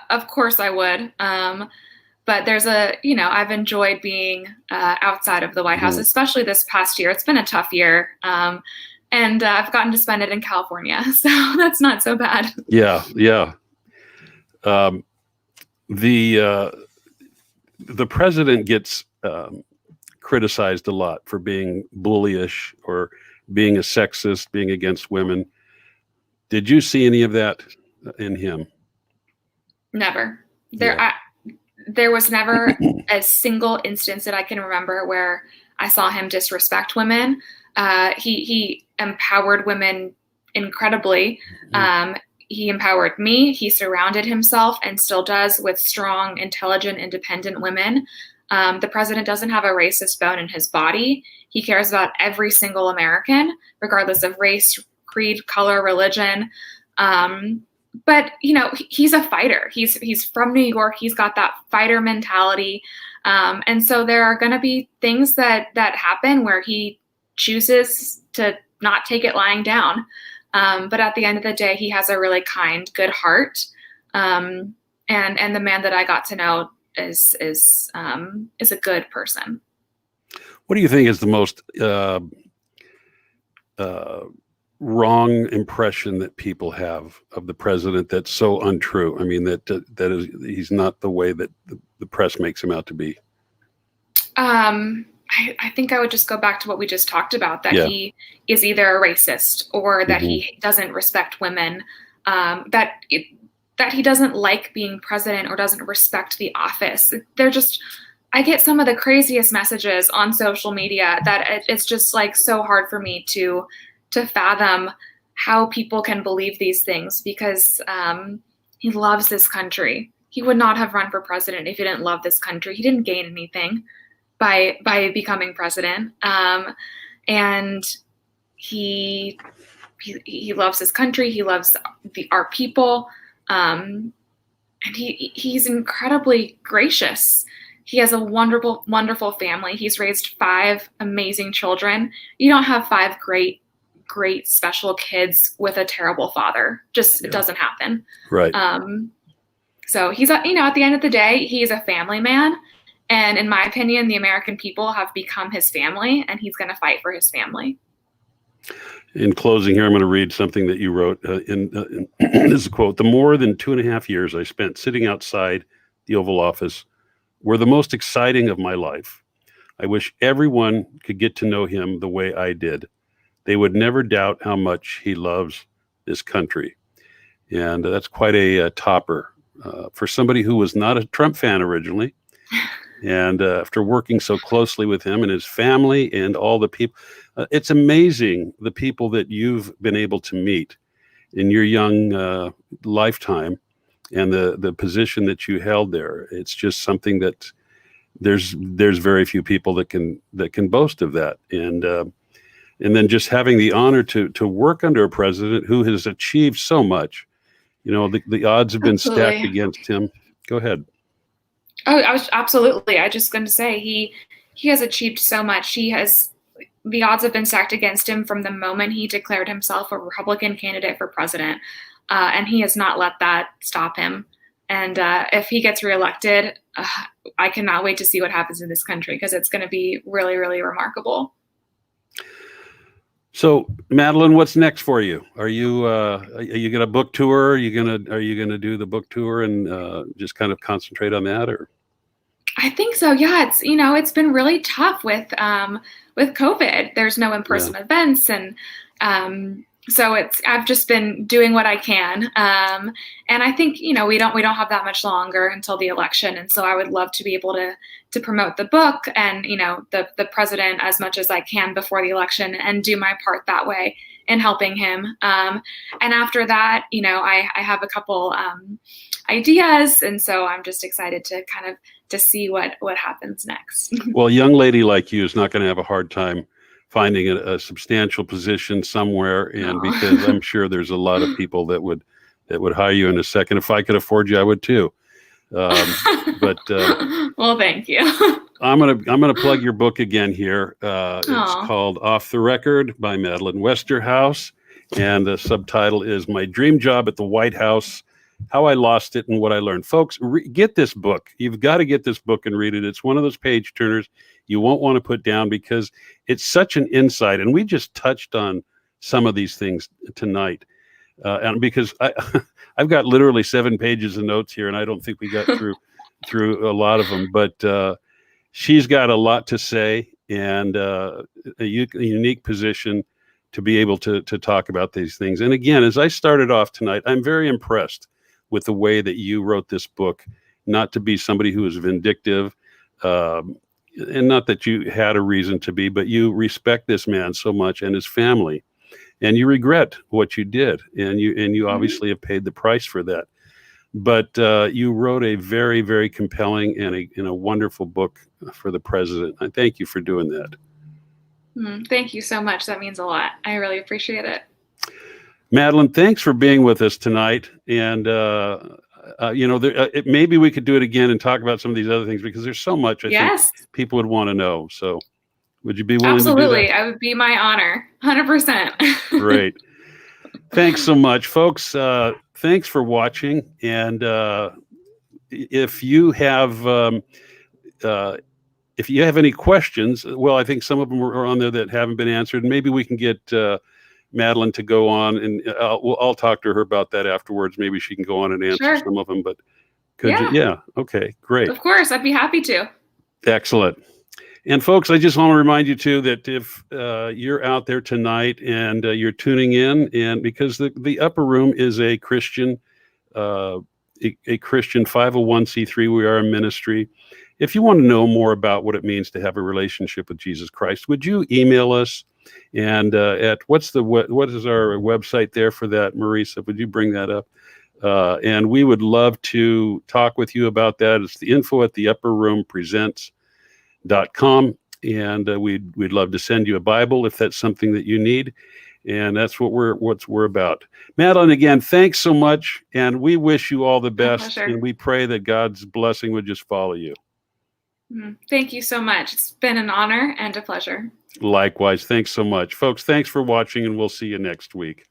of course I would. But there's I've enjoyed being outside of the White House, especially this past year. It's been a tough year. And I've gotten to spend it in California, so that's not so bad. Yeah. The president gets criticized a lot for being bullyish or being a sexist, being against women. Did you see any of that in him? Never. There was never a single instance that I can remember where I saw him disrespect women. He empowered women incredibly. He empowered me. He surrounded himself, and still does, with strong, intelligent, independent women. The president doesn't have a racist bone in his body. He cares about every single American, regardless of race, creed, color, religion. But he's a fighter. He's from New York. He's got that fighter mentality. And so there are going to be things that happen where he chooses to not take it lying down. But at the end of the day, he has a really kind, good heart. And the man that I got to know is a good person. What do you think is the most wrong impression that people have of the president that's so untrue? I mean, that is, he's not the way that the press makes him out to be. I think I would just go back to what we just talked about, that he is either a racist, or that he doesn't respect women, that he doesn't like being president, or doesn't respect the office. I get some of the craziest messages on social media that it's just like so hard for me to fathom how people can believe these things, because he loves this country. He would not have run for president if he didn't love this country. He didn't gain anything by becoming president. And he loves his country. He loves our people. And he's incredibly gracious. He has a wonderful, wonderful family. He's raised 5 amazing children. You don't have 5 great special kids with a terrible father. It doesn't happen. Right. So he's, at the end of the day, he's a family man. And in my opinion, the American people have become his family, and he's going to fight for his family. In closing here, I'm going to read something that you wrote. This is a quote: "The more than 2.5 years I spent sitting outside the Oval Office were the most exciting of my life. I wish everyone could get to know him the way I did. They would never doubt how much he loves this country." And that's quite a topper for somebody who was not a Trump fan originally. And after working so closely with him and his family and all the people, it's amazing the people that you've been able to meet in your young lifetime, and the position that you held there. It's just something that there's very few people that can boast of that. And then just having the honor to work under a president who has achieved so much. The odds have been stacked against him. Go ahead. Oh, absolutely. I was just going to say he has achieved so much. The odds have been stacked against him from the moment he declared himself a Republican candidate for president, and he has not let that stop him. And if he gets reelected, I cannot wait to see what happens in this country, because it's going to be really, really remarkable. So, Madeleine, what's next for you? Are you gonna book tour? Are you gonna do the book tour and just kind of concentrate on that, or? I think so. Yeah, it's been really tough with COVID. There's no Yeah. in-person events, and so I've just been doing what I can. And I think we don't have that much longer until the election, and so I would love to be able to promote the book and the president as much as I can before the election and do my part that way in helping him. And after that, I have a couple ideas, and so I'm just excited to see what happens next. Well, a young lady like you is not going to have a hard time finding a substantial position somewhere, and because I'm sure there's a lot of people that would hire you in a second. If I could afford you, I would too. But well, thank you. I'm gonna plug your book again here. It's called Off the Record by Madeleine Westerhout, and the subtitle is My Dream Job at the White House: How I Lost It and What I Learned. Folks, get this book. You've got to get this book and read it. It's one of those page turners you won't want to put down because it's such an insight. And we just touched on some of these things tonight. And because I've got literally 7 pages of notes here, and I don't think we got through a lot of them. But she's got a lot to say, and a unique position to be able to talk about these things. And again, as I started off tonight, I'm very impressed with the way that you wrote this book, not to be somebody who is vindictive, and not that you had a reason to be, but you respect this man so much and his family, and you regret what you did, and you obviously have paid the price for that. But you wrote a very, very compelling and a wonderful book for the president. I thank you for doing that. Thank you so much. That means a lot. I really appreciate it. Madeleine, thanks for being with us tonight. And maybe we could do it again and talk about some of these other things, because there's so much I think people would want to know. So would you be willing to do that? Absolutely. I would be my honor. 100%. Great. Thanks so much, folks. Thanks for watching. And if you have any questions, well, I think some of them are on there that haven't been answered. Maybe we can get Madeleine to go on, and I'll talk to her about that afterwards. Maybe she can go on and answer some of them. But could you? Yeah. Okay. Great. Of course, I'd be happy to. Excellent. And folks, I just want to remind you too that if you're out there tonight and you're tuning in, and because the Upper Room is a Christian, a Christian 501c3, we are a ministry. If you want to know more about what it means to have a relationship with Jesus Christ, would you email us? And at what is our website there for that, Marisa? Would you bring that up? And we would love to talk with you about that. It's the info at theupperroompresents.com, and we'd love to send you a Bible if that's something that you need. And that's what we're about. Madeleine, again, thanks so much, and we wish you all the best. And we pray that God's blessing would just follow you. Thank you so much. It's been an honor and a pleasure. Likewise. Thanks so much. Folks, thanks for watching, and we'll see you next week.